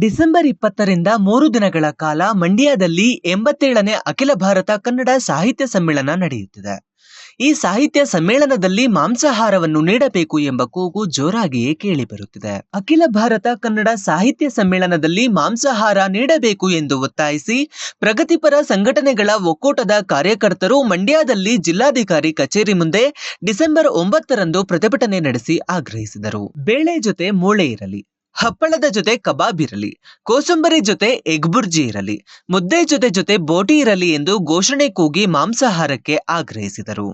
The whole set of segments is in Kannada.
ಡಿಸೆಂಬರ್ 20ರಿಂದ 3 ದಿನಗಳ ಕಾಲ ಮಂಡ್ಯದಲ್ಲಿ 87ನೇ ಅಖಿಲ ಭಾರತ ಕನ್ನಡ ಸಾಹಿತ್ಯ ಸಮ್ಮೇಳನ ನಡೆಯುತ್ತಿದೆ. ಈ ಸಾಹಿತ್ಯ ಸಮ್ಮೇಳನದಲ್ಲಿ ಮಾಂಸಾಹಾರವನ್ನು ನೀಡಬೇಕು ಎಂಬ ಕೂಗು ಜೋರಾಗಿಯೇ ಕೇಳಿಬರುತ್ತಿದೆ. ಅಖಿಲ ಭಾರತ ಕನ್ನಡ ಸಾಹಿತ್ಯ ಸಮ್ಮೇಳನದಲ್ಲಿ ಮಾಂಸಾಹಾರ ನೀಡಬೇಕು ಎಂದು ಒತ್ತಾಯಿಸಿ ಪ್ರಗತಿಪರ ಸಂಘಟನೆಗಳ ಒಕ್ಕೂಟದ ಕಾರ್ಯಕರ್ತರು ಮಂಡ್ಯದಲ್ಲಿ ಜಿಲ್ಲಾಧಿಕಾರಿ ಕಚೇರಿ ಮುಂದೆ ಡಿಸೆಂಬರ್ 9ರಂದು ಪ್ರತಿಭಟನೆ ನಡೆಸಿ ಆಗ್ರಹಿಸಿದರು. ಬೇಳೆ ಜೊತೆ ಮೂಳೆ ಇರಲಿ, ಹಪ್ಪಳದ ಜೊತೆ ಕಬಾಬ್ ಇರಲಿ, ಕೋಸಂಬರಿ ಜೊತೆ ಎಗ್ ಬುರ್ಜಿ ಇರಲಿ, ಮುದ್ದೆ ಜೊತೆ ಬೋಟಿ ಇರಲಿ ಎಂದು ಘೋಷಣೆ ಕೂಗಿ ಮಾಂಸಾಹಾರಕ್ಕೆ ಆಗ್ರಹಿಸಿದರು.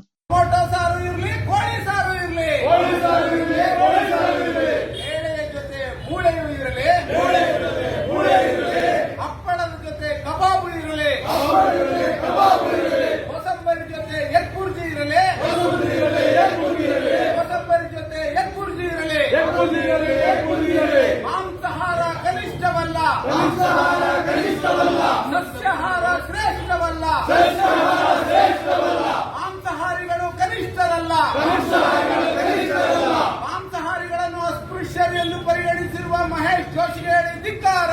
ಮಾಂಸಾಹಾರ ಕನಿಷ್ಠವಲ್ಲ, ಸಸ್ಯಾಹಾರ ಶ್ರೇಷ್ಠವಲ್ಲ, ಮಾಂಸಾಹಾರಿಗಳು ಕನಿಷ್ಠರಲ್ಲ, ಮಾಂಸಾಹಾರಿಗಳನ್ನು ಅಸ್ಪೃಶ್ಯರು ಎಂದು ಪರಿಗಣಿಸಿರುವ ಮಹೇಶ್ ಜೋಶಿಗೆ ಧಿಕ್ಕಾರ.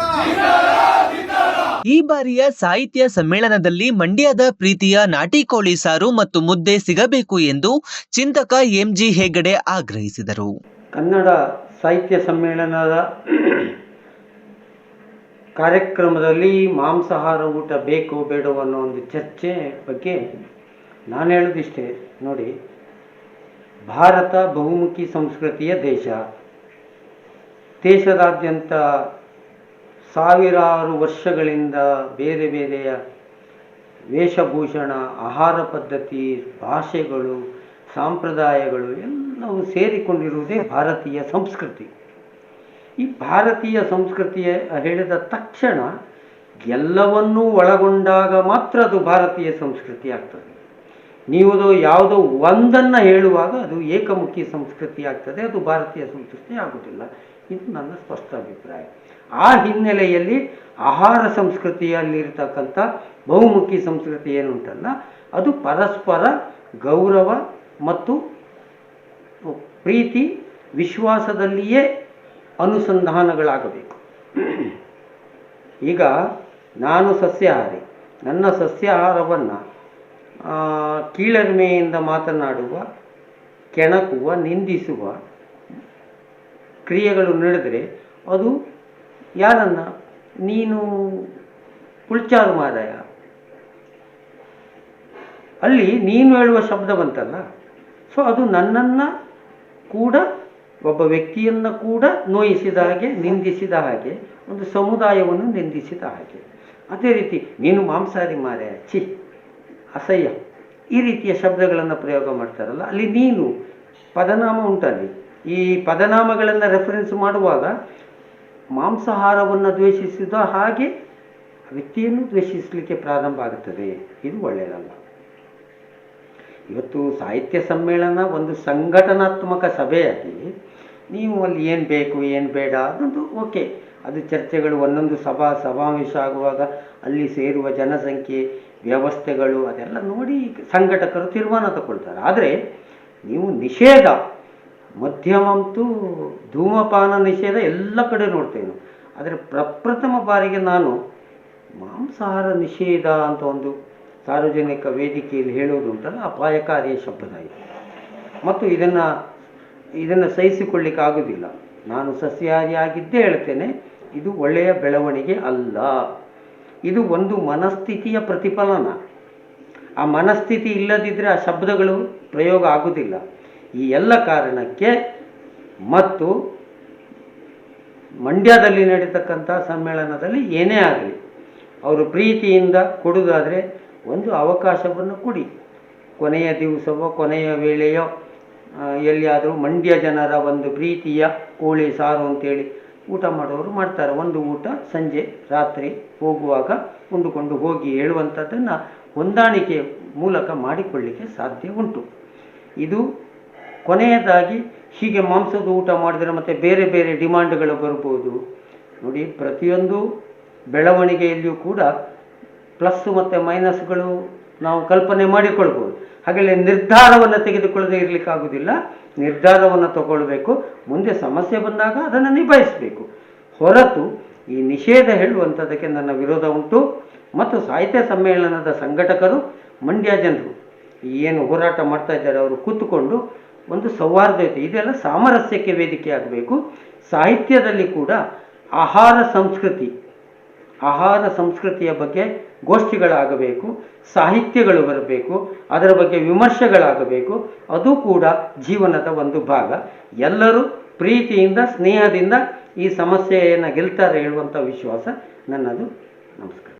ಈ ಬಾರಿಯ ಸಾಹಿತ್ಯ ಸಮ್ಮೇಳನದಲ್ಲಿ ಮಂಡ್ಯದ ಪ್ರೀತಿಯ ನಾಟಿ ಕೋಳಿ ಸಾರು ಮತ್ತು ಮುದ್ದೆ ಸಿಗಬೇಕು ಎಂದು ಚಿಂತಕ ಎಂಜಿ ಹೆಗಡೆ ಆಗ್ರಹಿಸಿದರು. ಕನ್ನಡ ಸಾಹಿತ್ಯ ಸಮ್ಮೇಳನದ ಕಾರ್ಯಕ್ರಮದಲ್ಲಿ ಮಾಂಸಾಹಾರ ಊಟ ಬೇಕು ಬೇಡವೋ ಅನ್ನೋ ಒಂದು ಚರ್ಚೆ ಬಗ್ಗೆ ನಾನು ಹೇಳೋದಿಷ್ಟೇ. ನೋಡಿ, ಭಾರತ ಬಹುಮುಖಿ ಸಂಸ್ಕೃತಿಯ ದೇಶ. ದೇಶದಾದ್ಯಂತ ಸಾವಿರಾರು ವರ್ಷಗಳಿಂದ ಬೇರೆ ಬೇರೆಯ ವೇಷಭೂಷಣ, ಆಹಾರ ಪದ್ಧತಿ, ಭಾಷೆಗಳು, ಸಂಪ್ರದಾಯಗಳು ಎಲ್ಲವೂ ಸೇರಿಕೊಂಡಿರುವುದೇ ಭಾರತೀಯ ಸಂಸ್ಕೃತಿ. ಈ ಭಾರತೀಯ ಸಂಸ್ಕೃತಿಯ ಹೇಳಿದ ತಕ್ಷಣ ಎಲ್ಲವನ್ನೂ ಒಳಗೊಂಡಾಗ ಮಾತ್ರ ಅದು ಭಾರತೀಯ ಸಂಸ್ಕೃತಿ ಆಗ್ತದೆ. ನೀವು ಯಾವುದೋ ಒಂದನ್ನು ಹೇಳುವಾಗ ಅದು ಏಕಮುಖಿ ಸಂಸ್ಕೃತಿ ಆಗ್ತದೆ, ಅದು ಭಾರತೀಯ ಸಂಸ್ಕೃತಿ ಆಗುವುದಿಲ್ಲ. ಇದು ನನ್ನ ಸ್ಪಷ್ಟ ಅಭಿಪ್ರಾಯ. ಆ ಹಿನ್ನೆಲೆಯಲ್ಲಿ ಆಹಾರ ಸಂಸ್ಕೃತಿಯಲ್ಲಿರ್ತಕ್ಕಂಥ ಬಹುಮುಖಿ ಸಂಸ್ಕೃತಿ ಏನುಂಟಲ್ಲ, ಅದು ಪರಸ್ಪರ ಗೌರವ ಮತ್ತು ಪ್ರೀತಿ ವಿಶ್ವಾಸದಲ್ಲಿಯೇ ಅನುಸಂಧಾನಗಳಾಗಬೇಕು. ಈಗ ನಾನು ಸಸ್ಯಾಹಾರಿ, ನನ್ನ ಸಸ್ಯಾಹಾರವನ್ನು ಕೀಳರಿಮೆಯಿಂದ ಮಾತನಾಡುವ, ಕೆಣಕುವ, ನಿಂದಿಸುವ ಕ್ರಿಯೆಗಳು ನಡೆದರೆ ಅದು ಯಾರನ್ನ, ನೀನು ಪುಳ್ಚಾರು ಮಾರಾಯ, ಅಲ್ಲಿ ನೀನು ಹೇಳುವ ಶಬ್ದ ಬಂತಲ್ಲ, ಸೊ ಅದು ನನ್ನನ್ನು ಕೂಡ, ಒಬ್ಬ ವ್ಯಕ್ತಿಯನ್ನು ಕೂಡ ನೋಯಿಸಿದ ಹಾಗೆ, ನಿಂದಿಸಿದ ಹಾಗೆ, ಒಂದು ಸಮುದಾಯವನ್ನು ನಿಂದಿಸಿದ ಹಾಗೆ. ಅದೇ ರೀತಿ ನೀನು ಮಾಂಸಾಹಾರಿ ಮಾರಾಯ, ಛಿ ಅಸಹ್ಯ, ಈ ರೀತಿಯ ಶಬ್ದಗಳನ್ನು ಪ್ರಯೋಗ ಮಾಡ್ತಾರಲ್ಲ, ಅಲ್ಲಿ ನೀನು ಪದನಾಮ ಉಂಟಲ್ಲಿ. ಈ ಪದನಾಮಗಳನ್ನು ರೆಫರೆನ್ಸ್ ಮಾಡುವಾಗ ಮಾಂಸಾಹಾರವನ್ನು ದ್ವೇಷಿಸಿದ ಹಾಗೆ ವ್ಯಕ್ತಿಯನ್ನು ದ್ವೇಷಿಸಲಿಕ್ಕೆ ಪ್ರಾರಂಭ ಆಗುತ್ತದೆ. ಇದು ಒಳ್ಳೆಯದಲ್ಲ. ಇವತ್ತು ಸಾಹಿತ್ಯ ಸಮ್ಮೇಳನ ಒಂದು ಸಂಘಟನಾತ್ಮಕ ಸಭೆಯಾಗಿ ನೀವು ಅಲ್ಲಿ ಏನು ಬೇಕು ಏನು ಬೇಡ ಅದೊಂದು ಓಕೆ, ಅದು ಚರ್ಚೆಗಳು, ಒಂದೊಂದು ಸಮಾವೇಶ ಆಗುವಾಗ ಅಲ್ಲಿ ಸೇರುವ ಜನಸಂಖ್ಯೆ, ವ್ಯವಸ್ಥೆಗಳು ಅದೆಲ್ಲ ನೋಡಿ ಸಂಘಟಕರು ತೀರ್ಮಾನ ತಗೊಳ್ತಾರೆ. ಆದರೆ ನೀವು ನಿಷೇಧ, ಮದ್ಯಮಂತೂ ಧೂಮಪಾನ ನಿಷೇಧ ಎಲ್ಲ ಕಡೆ ನೋಡ್ತೇನೆ. ಆದರೆ ಪ್ರಪ್ರಥಮ ಬಾರಿಗೆ ನಾನು ಮಾಂಸಾಹಾರ ನಿಷೇಧ ಅಂತ ಒಂದು ಸಾರ್ವಜನಿಕ ವೇದಿಕೆಯಲ್ಲಿ ಹೇಳೋದು ಉಂಟಲ್ಲ, ಅಪಾಯಕಾರಿಯ ಶಬ್ದ ಇದೆ ಮತ್ತು ಇದನ್ನು ಸಹಿಸಿಕೊಳ್ಳಿಕ್ಕೆ ಆಗೋದಿಲ್ಲ. ನಾನು ಸಸ್ಯಾಹಾರಿ ಆಗಿದ್ದೇ ಹೇಳ್ತೇನೆ, ಇದು ಒಳ್ಳೆಯ ಬೆಳವಣಿಗೆ ಅಲ್ಲ. ಇದು ಒಂದು ಮನಸ್ಥಿತಿಯ ಪ್ರತಿಫಲನ. ಆ ಮನಸ್ಥಿತಿ ಇಲ್ಲದಿದ್ದರೆ ಆ ಶಬ್ದಗಳು ಪ್ರಯೋಗ ಆಗುವುದಿಲ್ಲ. ಈ ಎಲ್ಲ ಕಾರಣಕ್ಕೆ ಮತ್ತು ಮಂಡ್ಯದಲ್ಲಿ ನಡೀತಕ್ಕಂಥ ಸಮ್ಮೇಳನದಲ್ಲಿ ಏನೇ ಆಗಲಿ, ಅವರು ಪ್ರೀತಿಯಿಂದ ಕೊಡುವುದಾದರೆ ಒಂದು ಅವಕಾಶವನ್ನು ಕೊಡಿ. ಕೊನೆಯ ದಿವಸವೋ ಕೊನೆಯ ವೇಳೆಯೋ ಎಲ್ಲಿಯಾದರೂ ಮಂಡ್ಯ ಜನರ ಒಂದು ಪ್ರೀತಿಯ ಕೋಳಿ ಸಾರು ಅಂತೇಳಿ ಊಟ ಮಾಡೋರು ಮಾಡ್ತಾರೆ. ಒಂದು ಊಟ ಸಂಜೆ ರಾತ್ರಿ ಹೋಗುವಾಗ ಉಂಡುಕೊಂಡು ಹೋಗಿ ಹೇಳುವಂಥದ್ದನ್ನು ಹೊಂದಾಣಿಕೆ ಮೂಲಕ ಮಾಡಿಕೊಳ್ಳಿಕ್ಕೆ ಸಾಧ್ಯ ಉಂಟು. ಇದು ಕೊನೆಯದಾಗಿ ಹೀಗೆ ಮಾಂಸದ ಊಟ ಮಾಡಿದರೆ ಮತ್ತು ಬೇರೆ ಬೇರೆ ಡಿಮಾಂಡ್ಗಳು ಬರ್ಬೋದು. ನೋಡಿ, ಪ್ರತಿಯೊಂದು ಬೆಳವಣಿಗೆಯಲ್ಲಿಯೂ ಕೂಡ ಪ್ಲಸ್ ಮತ್ತು ಮೈನಸ್ಗಳು ನಾವು ಕಲ್ಪನೆ ಮಾಡಿಕೊಳ್ಬೋದು. ಹಾಗೆಯೇ ನಿರ್ಧಾರವನ್ನು ತೆಗೆದುಕೊಳ್ಳದೆ ಇರಲಿಕ್ಕಾಗೋದಿಲ್ಲ. ನಿರ್ಧಾರವನ್ನು ತಗೊಳ್ಬೇಕು, ಮುಂದೆ ಸಮಸ್ಯೆ ಬಂದಾಗ ಅದನ್ನು ನಿಭಾಯಿಸಬೇಕು. ಹೊರತು ಈ ನಿಷೇಧ ಹೇಳುವಂಥದ್ದಕ್ಕೆ ನನ್ನ ವಿರೋಧ ಉಂಟು. ಮತ್ತು ಸಾಹಿತ್ಯ ಸಮ್ಮೇಳನದ ಸಂಘಟಕರು, ಮಂಡ್ಯ ಜನರು ಏನು ಹೋರಾಟ ಮಾಡ್ತಾ ಇದ್ದಾರೆ ಅವರು ಕೂತ್ಕೊಂಡು ಒಂದು ಸೌಹಾರ್ದತೆ, ಇದೆಲ್ಲ ಸಾಮರಸ್ಯಕ್ಕೆ ವೇದಿಕೆ ಆಗಬೇಕು. ಸಾಹಿತ್ಯದಲ್ಲಿ ಕೂಡ ಆಹಾರ ಸಂಸ್ಕೃತಿಯ ಬಗ್ಗೆ ಗೋಷ್ಠಿಗಳಾಗಬೇಕು, ಸಾಹಿತ್ಯಗಳು ಬರಬೇಕು, ಅದರ ಬಗ್ಗೆ ವಿಮರ್ಶೆಗಳಾಗಬೇಕು. ಅದು ಕೂಡ ಜೀವನದ ಒಂದು ಭಾಗ. ಎಲ್ಲರೂ ಪ್ರೀತಿಯಿಂದ, ಸ್ನೇಹದಿಂದ ಈ ಸಮಸ್ಯೆಯನ್ನು ಗೆಲ್ತಾರೆ ಹೇಳುವಂಥ ವಿಶ್ವಾಸ ನನ್ನದು. ನಮಸ್ಕಾರ.